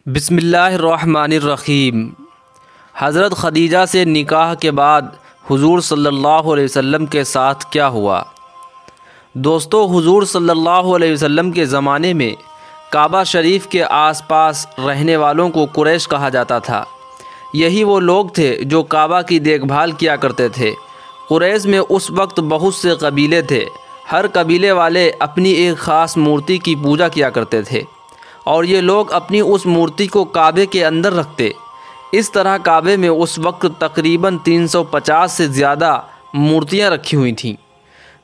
بسم اللہ الرحمن الرحیم۔ حضرت خدیجہ سے نکاح کے بعد حضور صلی اللہ علیہ وسلم کے ساتھ کیا ہوا؟ دوستو، حضور صلی اللہ علیہ وسلم کے زمانے میں کعبہ شریف کے آس پاس رہنے والوں کو قریش کہا جاتا تھا۔ یہی وہ لوگ تھے جو کعبہ کی دیکھ بھال کیا کرتے تھے۔ قریش میں اس وقت بہت سے قبیلے تھے۔ ہر قبیلے والے اپنی ایک خاص مورتی کی پوجا کیا کرتے تھے اور یہ لوگ اپنی اس مورتی کو کعبے کے اندر رکھتے۔ اس طرح کعبے میں اس وقت تقریباً 350 سے زیادہ مورتیاں رکھی ہوئی تھیں،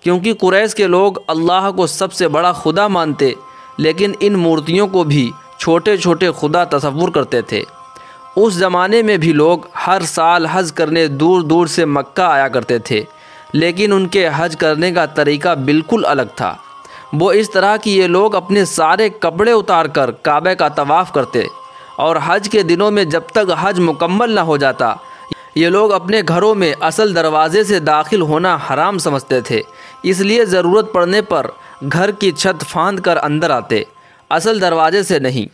کیونکہ قریش کے لوگ اللہ کو سب سے بڑا خدا مانتے، لیکن ان مورتیوں کو بھی چھوٹے چھوٹے خدا تصور کرتے تھے۔ اس زمانے میں بھی لوگ ہر سال حج کرنے دور دور سے مکہ آیا کرتے تھے، لیکن ان کے حج کرنے کا طریقہ بالکل الگ تھا۔ وہ اس طرح کہ یہ لوگ اپنے سارے کپڑے اتار کر کعبے کا طواف کرتے اور حج کے دنوں میں جب تک حج مکمل نہ ہو جاتا، یہ لوگ اپنے گھروں میں اصل دروازے سے داخل ہونا حرام سمجھتے تھے، اس لیے ضرورت پڑنے پر گھر کی چھت پھاند کر اندر آتے، اصل دروازے سے نہیں۔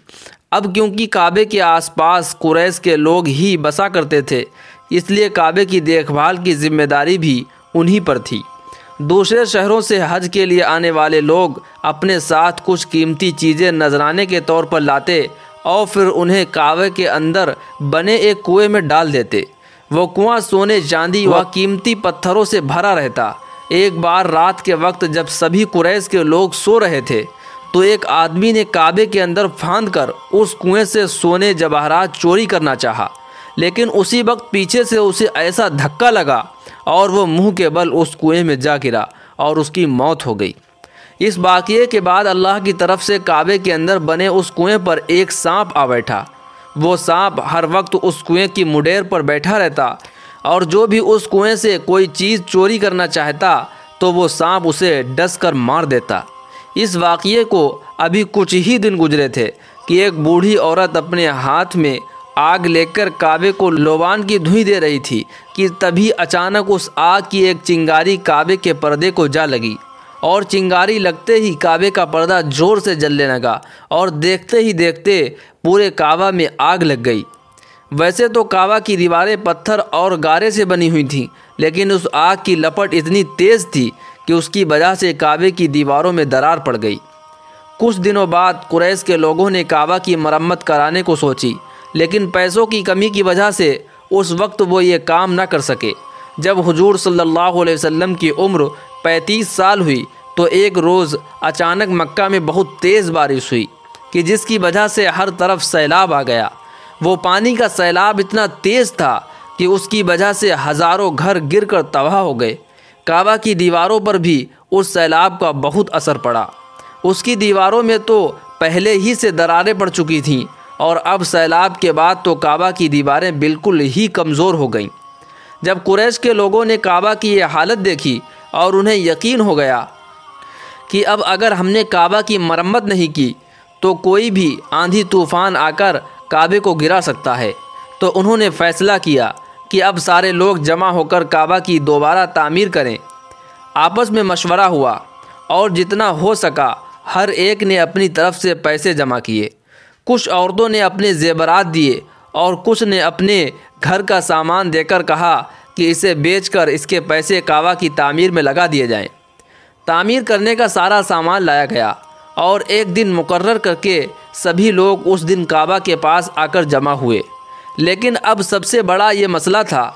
اب کیونکہ کعبے کے آس پاس قریش کے لوگ ہی بسا کرتے تھے، اس لیے کعبے کی دیکھ بھال کی ذمہ داری بھی انہی پر تھی۔ دوسرے شہروں سے حج کے لیے آنے والے لوگ اپنے ساتھ کچھ قیمتی چیزیں نذرانے کے طور پر لاتے اور پھر انہیں کعبے کے اندر بنے ایک کنویں میں ڈال دیتے۔ وہ کنواں سونے، چاندی و قیمتی پتھروں سے بھرا رہتا۔ ایک بار رات کے وقت جب سبھی قریش کے لوگ سو رہے تھے تو ایک آدمی نے کعبے کے اندر پھاند کر اس کنویں سے سونے جواہرات چوری کرنا چاہا، لیکن اسی وقت پیچھے سے اسے ایسا دھکا لگا اور وہ منہ کے بل اس کنویں میں جا گرا اور اس کی موت ہو گئی۔ اس واقعے کے بعد اللہ کی طرف سے کعبے کے اندر بنے اس کنویں پر ایک سانپ آ بیٹھا۔ وہ سانپ ہر وقت اس کنویں کی مڈیر پر بیٹھا رہتا اور جو بھی اس کنویں سے کوئی چیز چوری کرنا چاہتا تو وہ سانپ اسے ڈس کر مار دیتا۔ اس واقعے کو ابھی کچھ ہی دن گزرے تھے کہ ایک بوڑھی عورت اپنے ہاتھ میں آگ لے کر کعبے کو لوبان کی دھویں دے رہی تھی کہ تبھی اچانک اس آگ کی ایک چنگاری کعبے کے پردے کو جا لگی اور چنگاری لگتے ہی کعبے کا پردہ زور سے جلنے لگا اور دیکھتے ہی دیکھتے پورے کعبہ میں آگ لگ گئی۔ ویسے تو کعبہ کی دیواریں پتھر اور گارے سے بنی ہوئی تھیں، لیکن اس آگ کی لپٹ اتنی تیز تھی کہ اس کی وجہ سے کعبے کی دیواروں میں درار پڑ گئی۔ کچھ دنوں بعد قریش کے لوگوں نے کعبہ کی مرمت کرانے کو سوچی، لیکن پیسوں کی کمی کی وجہ سے اس وقت وہ یہ کام نہ کر سکے۔ جب حضور صلی اللہ علیہ وسلم کی عمر 35 سال ہوئی تو ایک روز اچانک مکہ میں بہت تیز بارش ہوئی کہ جس کی وجہ سے ہر طرف سیلاب آ گیا۔ وہ پانی کا سیلاب اتنا تیز تھا کہ اس کی وجہ سے ہزاروں گھر گر کر تباہ ہو گئے۔ کعبہ کی دیواروں پر بھی اس سیلاب کا بہت اثر پڑا۔ اس کی دیواروں میں تو پہلے ہی سے دراریں پڑ چکی تھیں اور اب سیلاب کے بعد تو کعبہ کی دیواریں بالکل ہی کمزور ہو گئیں۔ جب قریش کے لوگوں نے کعبہ کی یہ حالت دیکھی اور انہیں یقین ہو گیا کہ اب اگر ہم نے کعبہ کی مرمت نہیں کی تو کوئی بھی آندھی طوفان آ کر کعبے کو گرا سکتا ہے، تو انہوں نے فیصلہ کیا کہ اب سارے لوگ جمع ہو کر کعبہ کی دوبارہ تعمیر کریں۔ آپس میں مشورہ ہوا اور جتنا ہو سکا ہر ایک نے اپنی طرف سے پیسے جمع کیے۔ کچھ عورتوں نے اپنے زیورات دیے اور کچھ نے اپنے گھر کا سامان دے کر کہا کہ اسے بیچ کر اس کے پیسے کعبہ کی تعمیر میں لگا دیے جائیں۔ تعمیر کرنے کا سارا سامان لایا گیا اور ایک دن مقرر کر کے سبھی لوگ اس دن کعبہ کے پاس آ کر جمع ہوئے۔ لیکن اب سب سے بڑا یہ مسئلہ تھا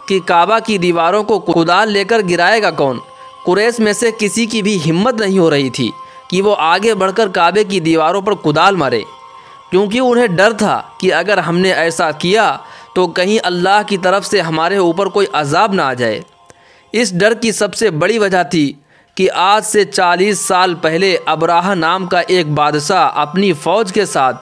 کہ کعبہ کی دیواروں کو کدال لے کر گرائے گا کون؟ قریش میں سے کسی کی بھی ہمت نہیں ہو رہی تھی کہ وہ آگے بڑھ کر کعبے کی دیواروں پر کدال مارے، کیونکہ انہیں ڈر تھا کہ اگر ہم نے ایسا کیا تو کہیں اللہ کی طرف سے ہمارے اوپر کوئی عذاب نہ آ جائے۔ اس ڈر کی سب سے بڑی وجہ تھی کہ آج سے 40 سال پہلے ابراہہ نام کا ایک بادشاہ اپنی فوج کے ساتھ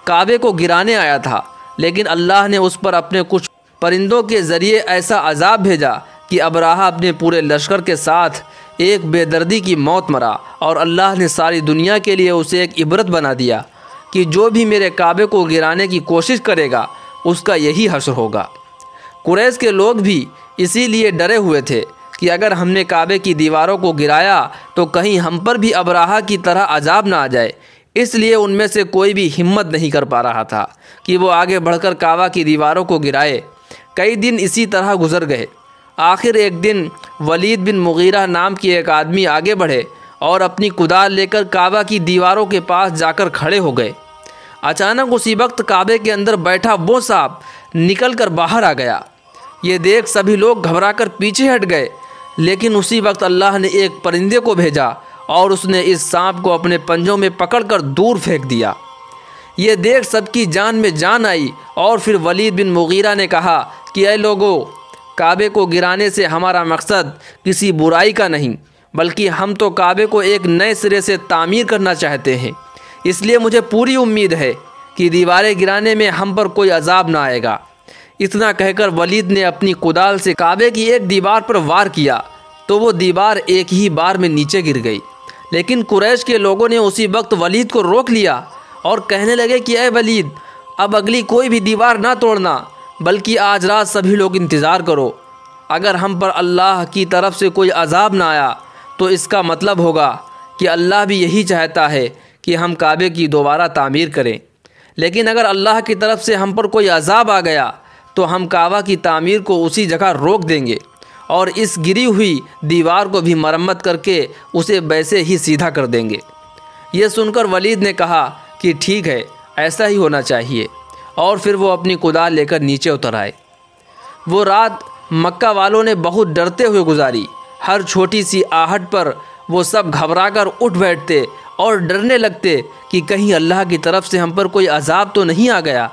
کعبے کو گرانے آیا تھا، لیکن اللہ نے اس پر اپنے کچھ پرندوں کے ذریعے ایسا عذاب بھیجا کہ ابراہہ اپنے پورے لشکر کے ساتھ ایک بے دردی کی موت مرا، اور اللہ نے ساری دنیا کے لیے اسے ایک عبرت بنا دیا کہ جو بھی میرے کعبے کو گرانے کی کوشش کرے گا اس کا یہی حشر ہوگا۔ قریش کے لوگ بھی اسی لیے ڈرے ہوئے تھے کہ اگر ہم نے کعبے کی دیواروں کو گرایا تو کہیں ہم پر بھی ابراہہ کی طرح عذاب نہ آ جائے، اس لیے ان میں سے کوئی بھی ہمت نہیں کر پا رہا تھا کہ وہ آگے بڑھ کر کعبہ کی دیواروں کو گرائے۔ کئی دن اسی طرح گزر گئے۔ آخر ایک دن ولید بن مغیرہ نام کے ایک آدمی آگے بڑھے اور اپنی کدال لے کر کعبہ کی دیواروں کے پاس جا کر کھڑے ہو گئے۔ اچانک اسی وقت کعبے کے اندر بیٹھا وہ سانپ نکل کر باہر آ گیا۔ یہ دیکھ سبھی لوگ گھبرا کر پیچھے ہٹ گئے، لیکن اسی وقت اللہ نے ایک پرندے کو بھیجا اور اس نے اس سانپ کو اپنے پنجوں میں پکڑ کر دور پھینک دیا۔ یہ دیکھ سب کی جان میں جان آئی، اور پھر ولید بن مغیرہ نے کہا کہ اے لوگو، کعبے کو گرانے سے ہمارا مقصد کسی برائی کا نہیں، بلکہ ہم تو کعبے کو ایک نئے سرے سے تعمیر کرنا چاہتے ہیں۔ اس لیے مجھے پوری امید ہے کہ دیواریں گرانے میں ہم پر کوئی عذاب نہ آئے گا۔ اتنا کہہ کر ولید نے اپنی کدال سے کعبے کی ایک دیوار پر وار کیا تو وہ دیوار ایک ہی بار میں نیچے گر گئی۔ لیکن قریش کے لوگوں نے اسی وقت ولید کو روک لیا اور کہنے لگے کہ اے ولید، اب اگلی کوئی بھی دیوار نہ توڑنا، بلکہ آج رات سبھی لوگ انتظار کرو۔ اگر ہم پر اللہ کی طرف سے کوئی عذاب نہ آیا تو اس کا مطلب ہوگا کہ اللہ بھی یہی چاہتا ہے کہ ہم کعبے کی دوبارہ تعمیر کریں۔ لیکن اگر اللہ کی طرف سے ہم پر کوئی عذاب آ گیا تو ہم کعبہ کی تعمیر کو اسی جگہ روک دیں گے اور اس گری ہوئی دیوار کو بھی مرمت کر کے اسے ویسے ہی سیدھا کر دیں گے۔ یہ سن کر ولید نے کہا کہ ٹھیک ہے، ایسا ہی ہونا چاہیے، اور پھر وہ اپنی کدال لے کر نیچے اتر آئے۔ وہ رات مکہ والوں نے بہت ڈرتے ہوئے گزاری۔ ہر چھوٹی سی آہٹ پر وہ سب گھبرا کر اٹھ بیٹھتے اور ڈرنے لگتے کہ کہیں اللہ کی طرف سے ہم پر کوئی عذاب تو نہیں آ گیا۔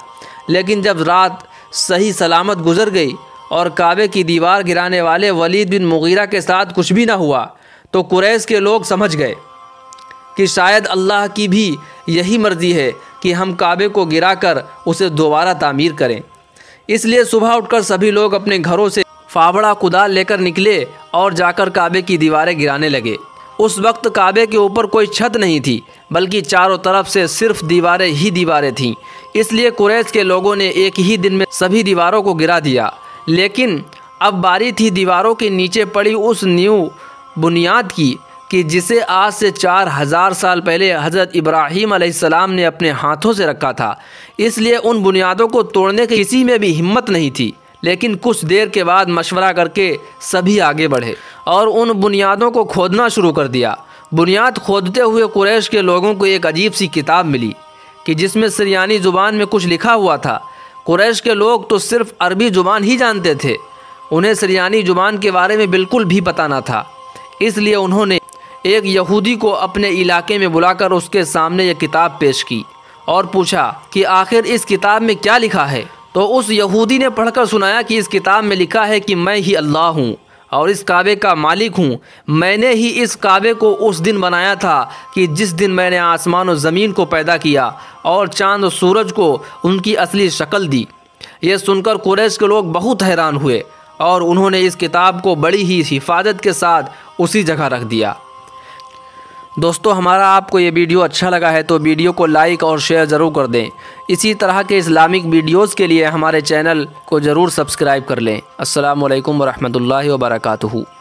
لیکن جب رات صحیح سلامت گزر گئی اور کعبے کی دیوار گرانے والے ولید بن مغیرہ کے ساتھ کچھ بھی نہ ہوا تو قریش کے لوگ سمجھ گئے کہ شاید اللہ کی بھی یہی مرضی ہے کہ ہم کعبے کو گرا کر اسے دوبارہ تعمیر کریں۔ اس لیے صبح اٹھ کر سبھی لوگ اپنے گھروں سے فاوڑہ کدال لے کر نکلے اور جا کر کعبے کی دیواریں گرانے لگے۔ اس وقت کعبے کے اوپر کوئی چھت نہیں تھی، بلکہ چاروں طرف سے صرف دیواریں ہی دیواریں تھیں۔ اس لیے قریش کے لوگوں نے ایک ہی دن میں سبھی دیواروں کو گرا دیا۔ لیکن اب باری تھی دیواروں کے نیچے پڑی اس نیو بنیاد کی کہ جسے آج سے 4000 سال پہلے حضرت ابراہیم علیہ السلام نے اپنے ہاتھوں سے رکھا تھا۔ اس لیے ان بنیادوں کو توڑنے کی کسی میں بھی ہمت نہیں تھی۔ لیکن کچھ دیر کے بعد مشورہ کر کے سبھی آگے بڑھے اور ان بنیادوں کو کھودنا شروع کر دیا۔ بنیاد کھودتے ہوئے قریش کے لوگوں کو ایک عجیب سی کتاب ملی کہ جس میں سریانی زبان میں کچھ لکھا ہوا تھا۔ قریش کے لوگ تو صرف عربی زبان ہی جانتے تھے، انہیں سریانی زبان کے بارے میں بالکل بھی پتہ نہ تھا۔ اس لیے انہوں نے ایک یہودی کو اپنے علاقے میں بلا کر اس کے سامنے یہ کتاب پیش کی اور پوچھا کہ آخر اس کتاب میں کیا لکھا ہے؟ تو اس یہودی نے پڑھ کر سنایا کہ اس کتاب میں لکھا ہے کہ میں ہی اللہ ہوں اور اس کعبے کا مالک ہوں۔ میں نے ہی اس کعبے کو اس دن بنایا تھا کہ جس دن میں نے آسمان و زمین کو پیدا کیا اور چاند و سورج کو ان کی اصلی شکل دی۔ یہ سن کر قریش کے لوگ بہت حیران ہوئے اور انہوں نے اس کتاب کو بڑی ہی حفاظت کے ساتھ اسی جگہ رکھ دیا۔ دوستو، ہمارا آپ کو یہ ویڈیو اچھا لگا ہے تو ویڈیو کو لائک اور شیئر ضرور کر دیں۔ اسی طرح کے اسلامک ویڈیوز کے لیے ہمارے چینل کو ضرور سبسکرائب کر لیں۔ السلام علیکم ورحمۃ اللہ وبرکاتہ۔